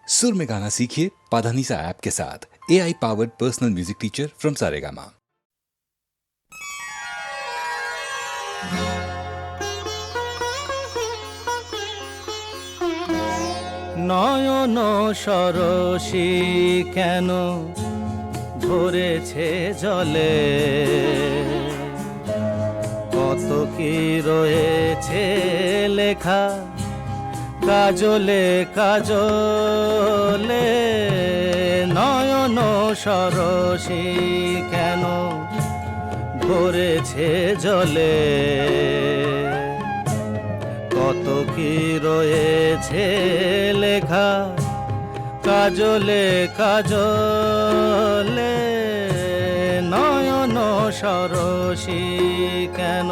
सुर में गाना सीखिए पाधानीसा ऐप के साथ। AI powered personal music teacher from Saregama. নয়ন সরসী কেন ভরেছে জলে, কত কি রয়েছে লেখা কাজলে কাজলে। নয়ন সরসী কেন ভরেছে জলে, কত কি রয়েছে লেখা কাজলে কাজলে। নয়ন সরসী কেন,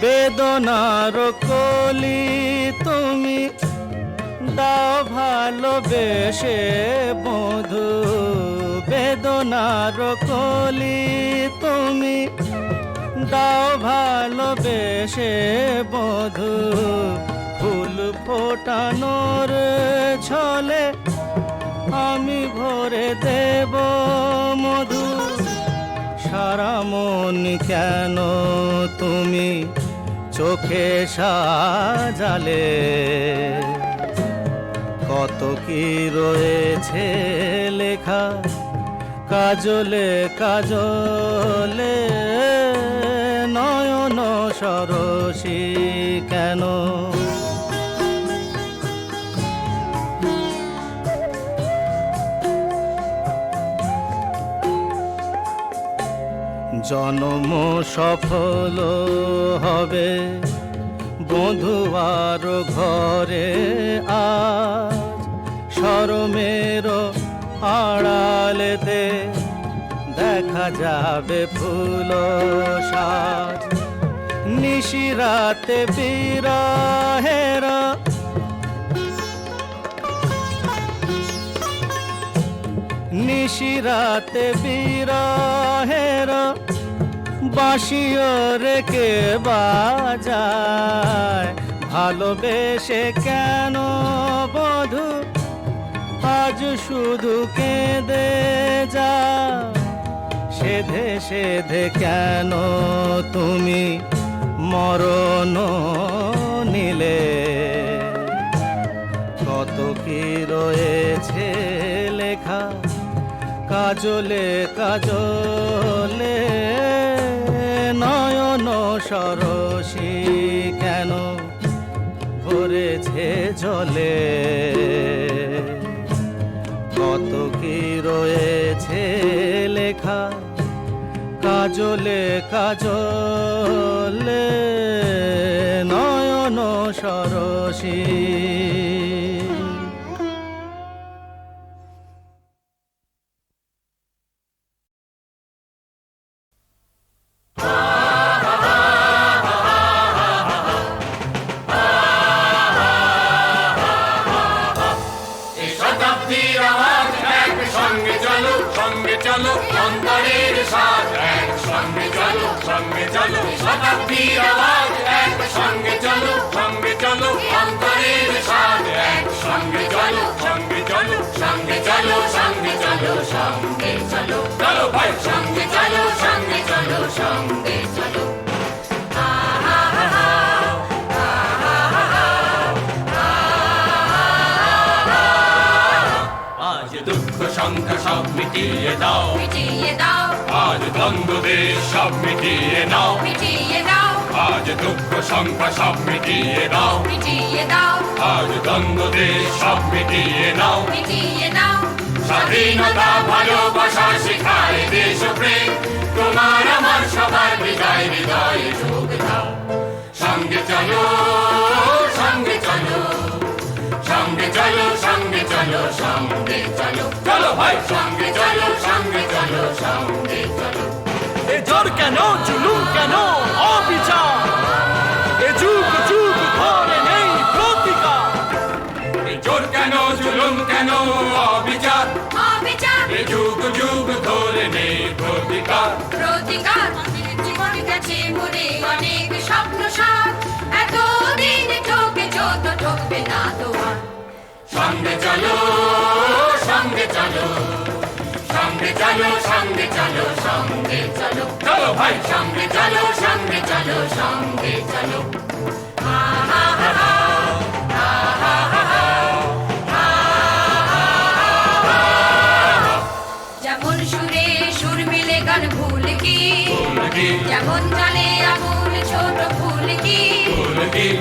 বেদনার কলি তুমি দাও ভালোবেসে বধু, বেদনার কলি তুমি দাও ভালোবেসে বধু। ফুল ফোটানোর ছলে আমি ভরে দেব মধু। সারা মন কেন তুমি চোখে সাজালে, কত কি রয়েছে লেখা কাজলে কাজলে। নয়ন সরসী কেন, জন্ম সফল হবে বধুয়ার ঘরে আজ। শরমের আড়ালেতে দেখা যাবে ফুল সাজ। নিশিরাতে বিরহের নিশিরাতে বিরহের বাঁশিও রেখে বাজায়। ভালোবেসে কেন বধু আজ শুধু কেঁদে যা, সেধে সেধে কেন তুমি মরণ নিলে। কত কি রয়েছে লেখা কাজলে কাজলে। নয়ন সরসী কেন ভরেছে জলে, কত কি রয়েছে লেখা কাজলে কাজলে। নয়ন সরসী। অন্তরের সাজ এক সঙ্গে চলো, সঙ্গে চলো। শতাব্দীর আওয়াজ এক সঙ্গে চলো, সঙ্গে চলো। অন্তরের সাজ এক সঙ্গে চলো, সঙ্গে চলো। সঙ্গে চলো, সঙ্গে চলো, সঙ্গে চলো। চলো ভাই সঙ্গে চলো, সঙ্গে চলো, সঙ্গে চলো। আজ দুঃখ সংখ্যা সব মিটিয়ে দাও, মিটিয়ে দাও। আজ দ্বন্দ্ব দেশ সব মিটিয়ে নাও, মিটিয়ে দাও। আজ দুঃখ সংখ্যা সব মিটিয়ে দাও, মিটিয়ে দাও। আজ দ্বন্দ্ব দেশ সব মিটিয়ে নাও। মিটিয়ে দাও। স্বাধীনতা ভালোবাসা শেখায় দেশপ্রেম, তোমার আমার সবার হৃদয় হৃদয়ে যোগ দাও। সঙ্গে চলো, সঙ্গে চলো, সঙ্গে চলো, সঙ্গে চলো, সঙ্গে চলো। চলো ভাই সঙ্গে চলো, সঙ্গে চলো, সঙ্গে চলো। এ জোর কেন, জুলুম কেন, অবিচার, এ যুগ যুগ ধরে নেই প্রতিকার। এ জোর কেন, জুলুম কেন, অবিচার, অবিচার, এ যুগ যুগ ধরে নেই প্রতিকার। অঙ্গীকার জীবন গেছে মনে অনেক স্বপ্ন সার এতদিন ঠকে যত ঠকবে না তো আর সঙ্গে চলো সঙ্গে চলো সঙ্গে চলো সঙ্গে চলো সঙ্গে চলো চলো ভাই সঙ্গে চলো সঙ্গে চলো সঙ্গে চলো যেমন সুরে সুর মিলে গান ভুল কি যেমন জানে আগুন ছোট ফুল কি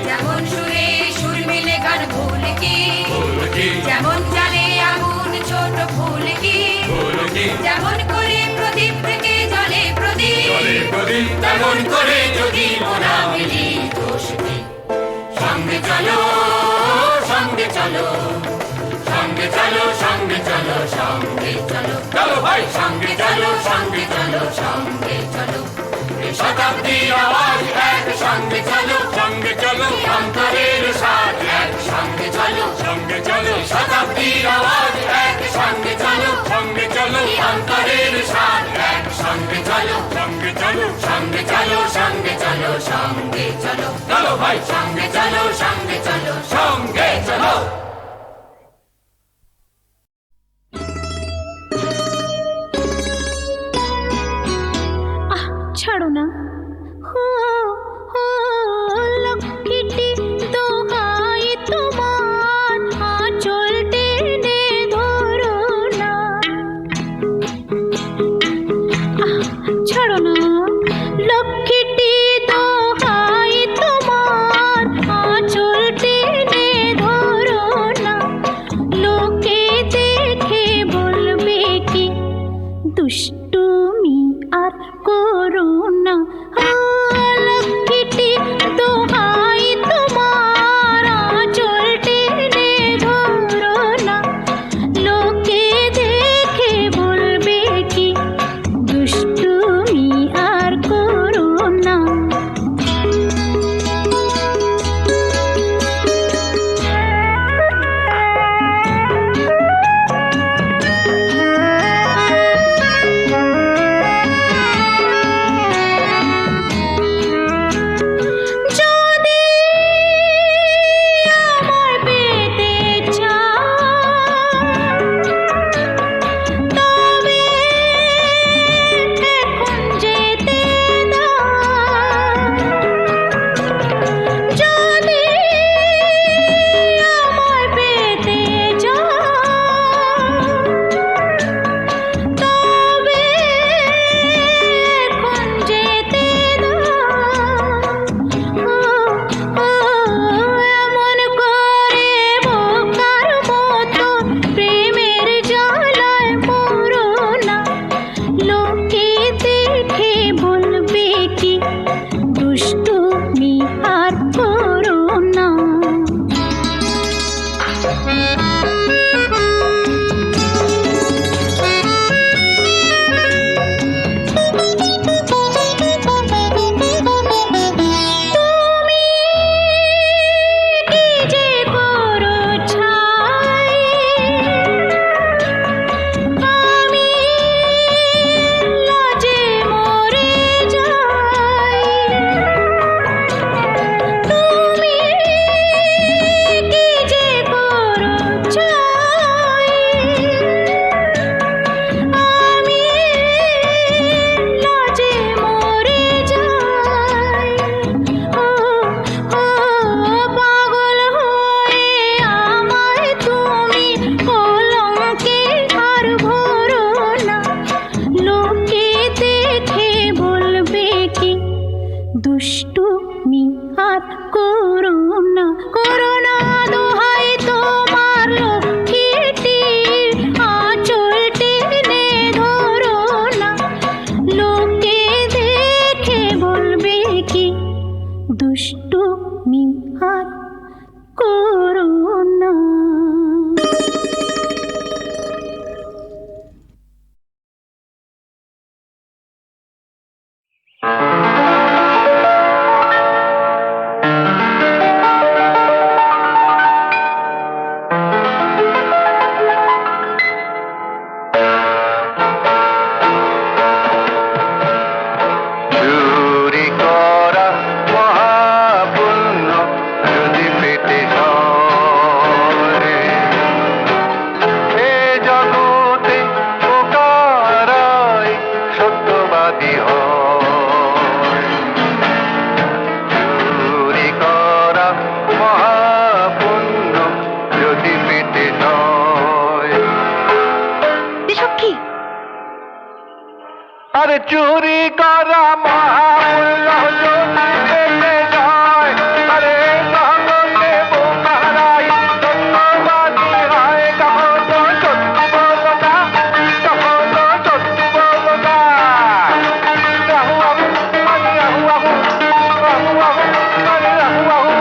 যেমন সুরে সুর মিলে গান ভুল কি যেমন জানে আগুন ছোট ফুল কি যেমন করে প্রদীপ থেকে জলে প্রদীপ তেমন করে যদি মোরা মিলি দোষে সঙ্গে চলো সঙ্গে চলো সঙ্গে চলো সঙ্গে চলো সঙ্গে চলো চলো ভাই সঙ্গে চলো সঙ্গে চলো সঙ্গে চলো শতাব্দীর আওয়াজ এক সঙ্গে চলো সঙ্গে চলো অন্তরের সাথ এক সঙ্গে চলো সঙ্গে চলো শতাব্দীর আওয়াজ এক সঙ্গে চলো সঙ্গে চলো অন্তরের সাথ এক সঙ্গে চলো সঙ্গে চলো সঙ্গে চলো সঙ্গে চলো সঙ্গে চলো চলো ভাই সঙ্গে চলো সঙ্গে চলো সঙ্গে চলো ছাড়ো না হো হো লক্ষ্মীটি দোহাই তোমার আঁচল টেনে ধরো না ছাড়ো না লক্ষ্মীটি দোহাই তোমার আঁচল টেনে ধরো না লোকে দেখে বলবে কি দুষ্টুমি আর করো না লক্ষ্মীটি দোহাই তোমার আঁচল টেনে ধরো না লোকে দেখে বলবে কি দুষ্টুমি আর করো না যদি আমার পেতে চাও তবে এখন যেতে দাও যদি আমার পেতে চাও তবে এখন যেতে এমন করে বোকার মতো প্রেমের জ্বালায় মরো না লোকে দেখে বলবে কি দুষ্টুমি আর করো না তুমি কি যে করো ছাই আমি লাজে মরে যাই তুমি কি যে করো ছাই আমি লাজে মরে যাই ও পাগল হয়ে আমায় তুমি কলঙ্কে আর ভরো না লোকে দেখে বলবে কি দুষ্টুমি আর করো না দোহাই তোমার লক্ষ্মীটি আঁচল টেনে ধরো না লোকে দেখে বলবে কি দুষ্টুমি আর করো না যদি হয় চুরি করা মহাপুণ্য যদি পেতে নয়। এসব কি? আরে চুরি করা মহামূল্য যদি পেতে যায়, আরে জগতে বোকারাই সত্যবাদী হয়। কখনো সত্যি বলো না, কখনো সত্যি বলো না। রাহু আহু মানে রাহু আহু, রাহু আহু মানে রাহু আহু।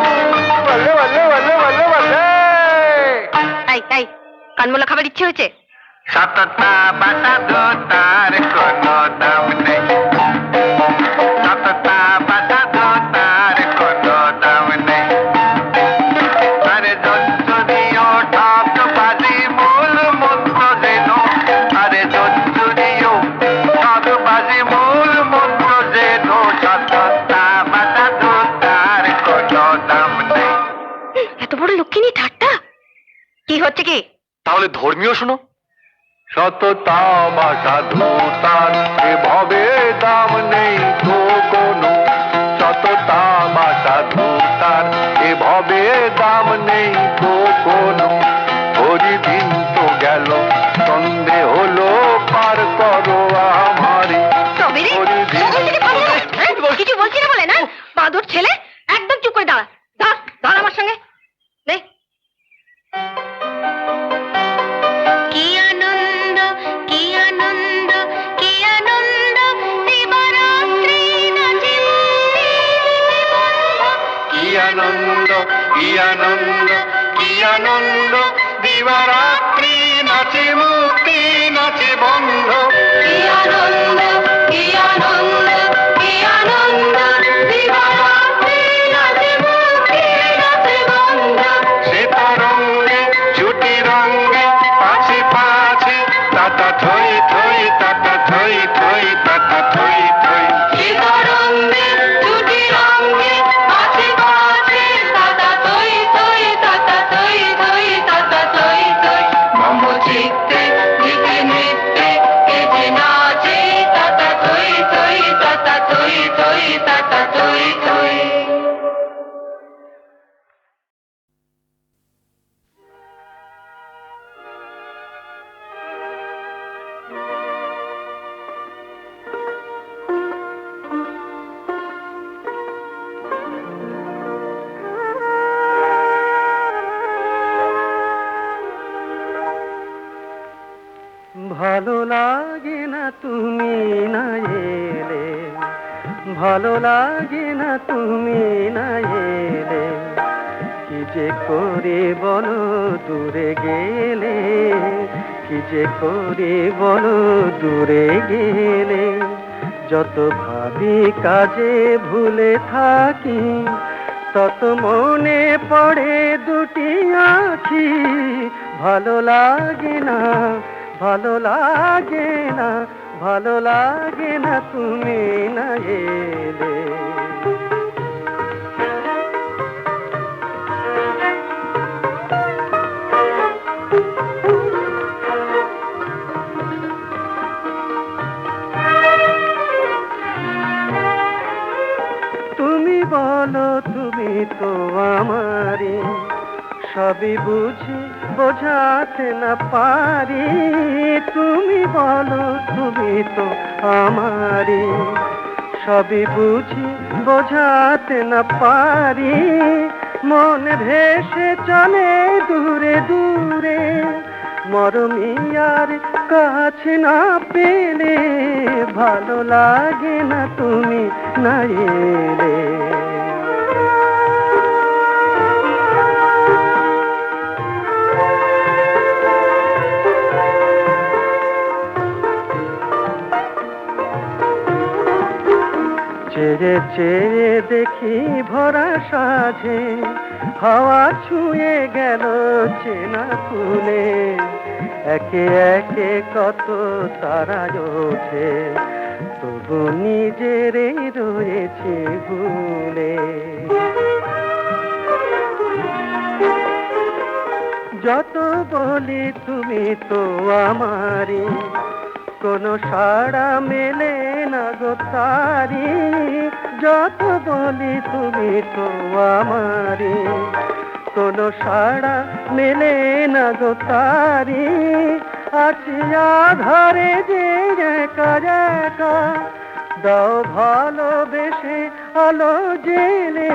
বলে বলে বলে বলে বলে তাই তাই কানমোলা খাবার ইচ্ছে হয়েছে? সততা বাটা দোতার কোনো দাম নেই, সততা বাটা দোতার কোনো দাম নেই। আরে যদিও ঠকবাজি মূল মন্ত্র যেন, আরে যদিও ঠকবাজি মূল মন্ত্র যেন, সততা বাটা দোতার কোনো দাম নেই। এত বড় লক্ষ্মী ঠাট্টা কি হচ্ছে কি? তাহলে ধর্মীয় শোনো। সততা বা সাধুতার এভাবে দাম নেই তো কোনো, সততা বা সাধুতার এভাবে দাম নেই তো কোনো। হরিদিন তো গেল, সন্ধে হলো, পার করো আমারে। কিছু বলছি না বলে না? বাদুর ছেলে, একদম চুপ করে দাঁড়া। দাঁড়া আমার সঙ্গে। কি আনন্দ, কি আনন্দ, কি আনন্দ, দিবারাত্রি নাচে কি আনন্দ, কি আনন্দ, কি আনন্দ, দিবারাত্রি নাচে মুক্তি নাচে বন্ধ। কি আনন্দ, কি আনন্দ, কি আনন্দ, দিবারাত্রি নাচে মুক্তি নাচে বন্ধ। সে তরঙ্গে ছুটি রঙ্গে পাছে পাছে, তাতা থই থই, তাতা থই থই, তাতা থই থই। সীতারঙ্গে ছুটি রঙ্গে পাছে পাছে, তাতা থই থই, তাতা থই থই, তাতা থই থই। মম চিত্তে গীতে নৃত্যে কে যে নাচে, তাতা থই থই, তাতা থই থই, তাতা থই থই। ভালো লাগে না তুমি না এলে, ভালো লাগে না তুমি না এলে। কি যে করে বলো দূরে গেলে, কি যে করে বলো দূরে গেলে। যত ভাবি কাজে ভুলে থাকি, তত মনে পড়ে দুটি আঁখি। ভালো লাগে না, ভালো লাগে না, ভালো লাগে না তুমি না এলে। তুমি বলো তুমি তো আমারই, সবই বুঝি বোঝাতে না পারি। তুমি বলো তুমি তো আমারই, সবই বুঝি বোঝাতে না পারি। মন ভেসে চলে দূরে দূরে, মরমি আর কাছে না পেলে। ভালো লাগে না তুমি না এলে। চেয়ে চেয়ে দেখি ভরা সাজে, হাওয়া ছুঁয়ে গেল চেনা ফুলে। একে একে কত তারা ওঠে, তবু নিজেরে রয়েছে ভুলে। যত বলি তুমি তো আমারই, কোনো সাড়া মেলে না গো তারি, যত বলি তুমি তো আমারি, কোনো সাড়া মেলে না গো তারি, আছি আধারে যে একা একা, দাও ভালোবেসে আলো জেলে,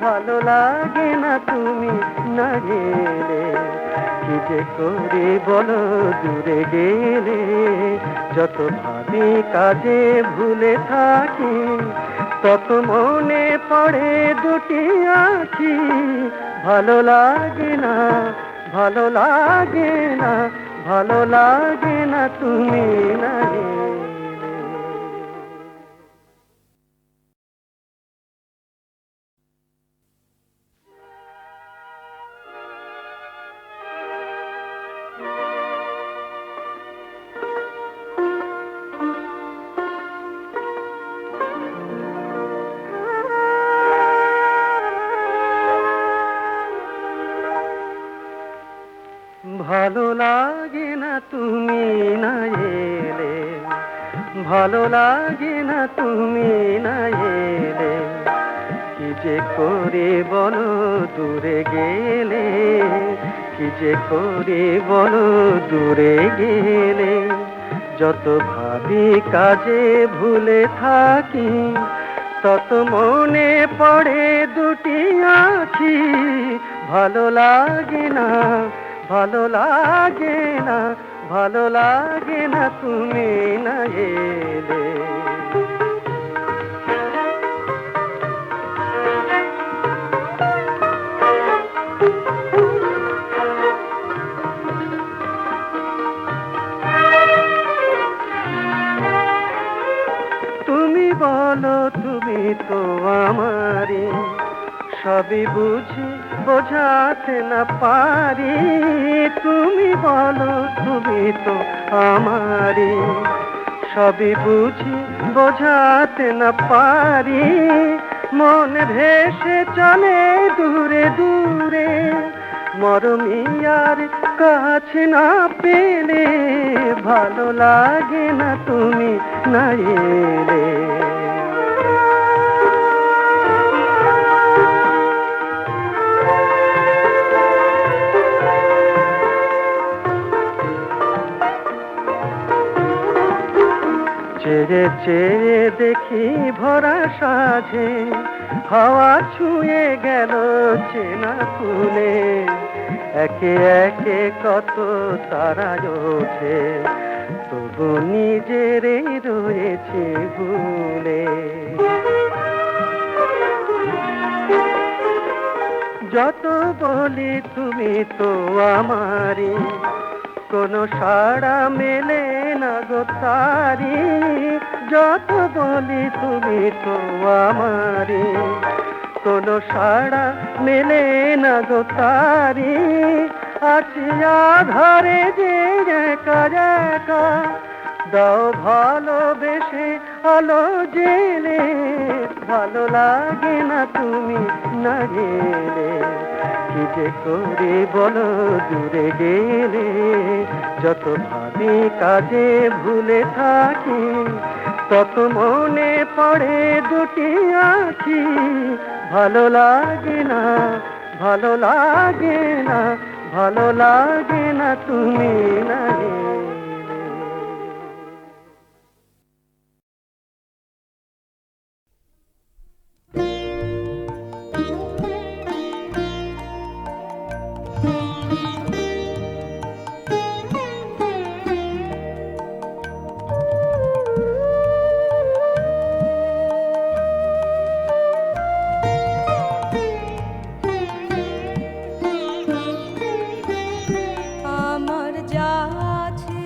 ভালো লাগে না তুমি না গেলে, কি যে করি বলো দূরে গেলে, যত ভাবি কাজে ভুলে থাকি, তত মনে পড়ে দুটি আঁখি, ভালো লাগে না, ভালো লাগে না, ভালো লাগে না তুমি না গেলে। ভালো লাগে না তুমি না এলে, ভালো লাগে না তুমি না এলে, কি যে করে বলো দূরে গেলে, কি যে করে বলো দূরে গেলে, যত ভাবি কাজে ভুলে থাকি, তত মনে পড়ে দুটি আঁখি, ভালো লাগে না, ভালো লাগে না, ভালো লাগে না তুমি না এলে। তুমি বলো তুমি তো আমারি, সবই বুঝি বোঝাতে না পারি, তুমি বলো তুমি তো আমারি, সবই বুঝি বোঝাতে না পারি, মন ভেসে চলে দূরে দূরে, মরমি আর কাছে না পেলে, ভালো লাগে না তুমি না এলে। চেয়ে চেয়ে দেখি ভরা সাজে, হাওয়া ছুঁয়ে গেল চেনা ফুলে, একে একে কত তারা ওঠে, তবু নিজেরই রয়েছে ভুলে। যত বলি তুমি তো আমারি, কোনো সাড়া মেলে না গো তারি, যত বলি তুমি তো আমারি, কোনো সাড়া মেলে না গো তারি, আছি আধারে যে একা একা, দাও ভালোবেসে আলো জেলে, ভালো লাগে না তুমি না গেলে, কি যে করি বলো দূরে গেলে, যত ভাবি কাজে ভুলে থাকি, তত মনে পড়ে দুটি আঁখি, ভালো লাগে না, ভালো লাগে না, ভালো লাগে না তুমি না গেলে। আমার যা আছে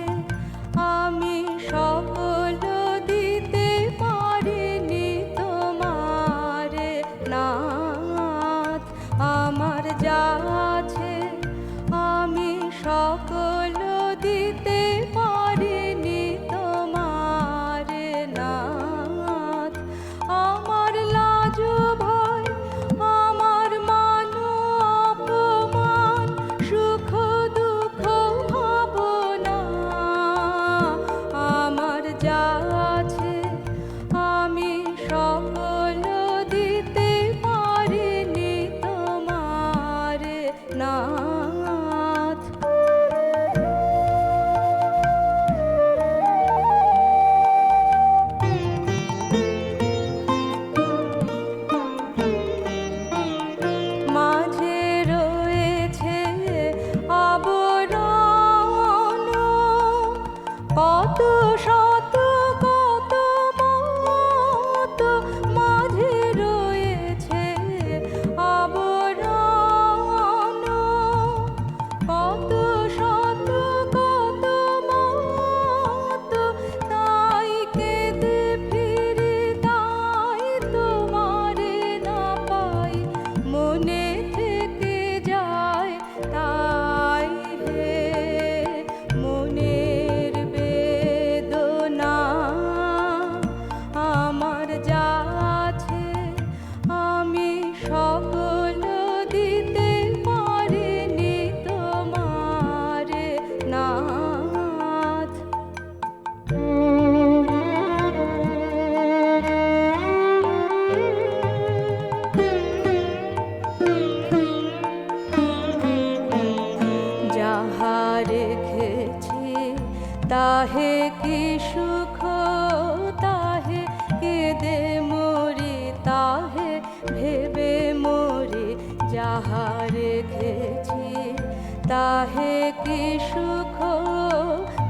তাহে কি সুখ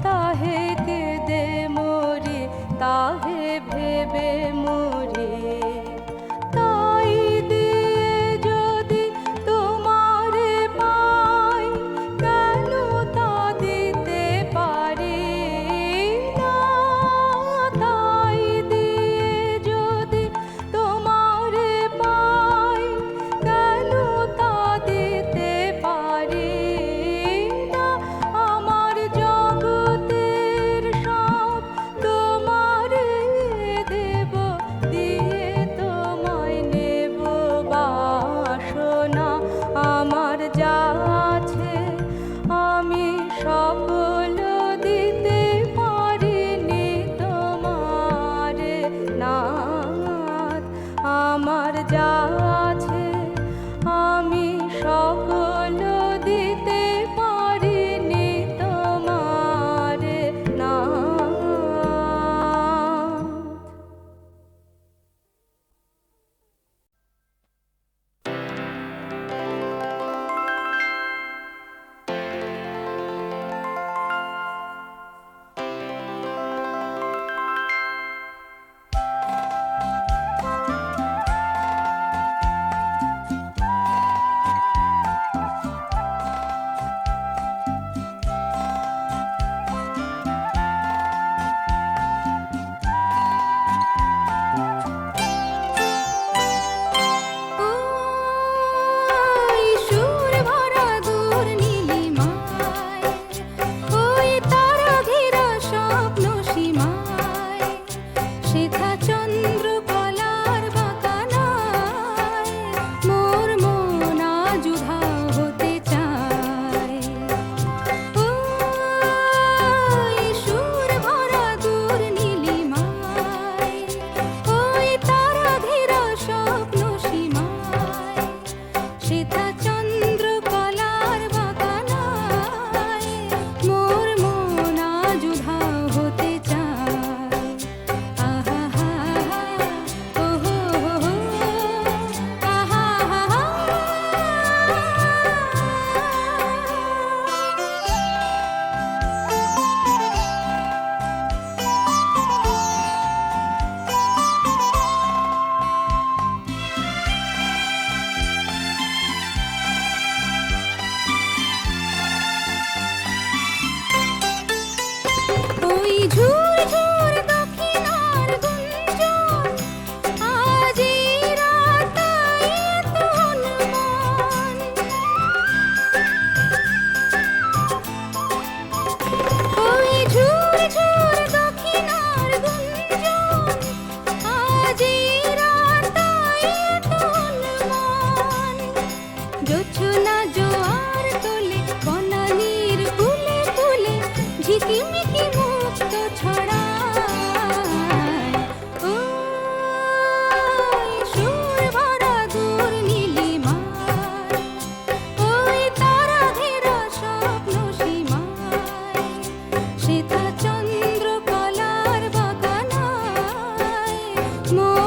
তাহে কেঁদে মরি তাহে ভেবে মরি তাই দিয়ে যদি তোমারে পাই কেন তা দিতে পারি না তাই দিয়ে যদি তোমারে পাই কেন তা দিতে পারি না আমার জগতের সব তোমারে দেব দিয়ে তোমায় নেব বাসনা আমার যা আছে আমি সকল দিতে পারিনি তোমারে নাথ আমার যা আছে আমি সকল দিতে পারিনি তোমারে নাথ। ওই সুর ভরা দূর নীলিমায় ওই তারা ঘেরা স্বপ্ন সীমায় শেখা চন্দ্র কলার বাঁকানায় মোর মন আজ উধাও হতে চায় ওই সুর ভরা দূর নীলিমায় ওই তারা ঘেরা স্বপ্ন সীমায় শেখা চন্দ্র কলার বাঁকানায় মোর মন আজ উধাও হতে চায় আহা হা ওহো হো আহা হা ওই ঝুর ঝুর দক্ষিণার গুঞ্জন আজি রাতাই তন মন ওই ঝুর ঝুর দক্ষিণার গুঞ্জন আজি রাতাই তন মন জোছনা জোয়ার তোলে বনানীর ফুলে ফুলে ঝিকিমিকি মুক্ত ছড়ায় ওই সুর ভরা দূর নীলিমায় ওই তারা ঘেরা স্বপ্ন সীমায় শেখা চন্দ্র কলার বাঁকানায় মোর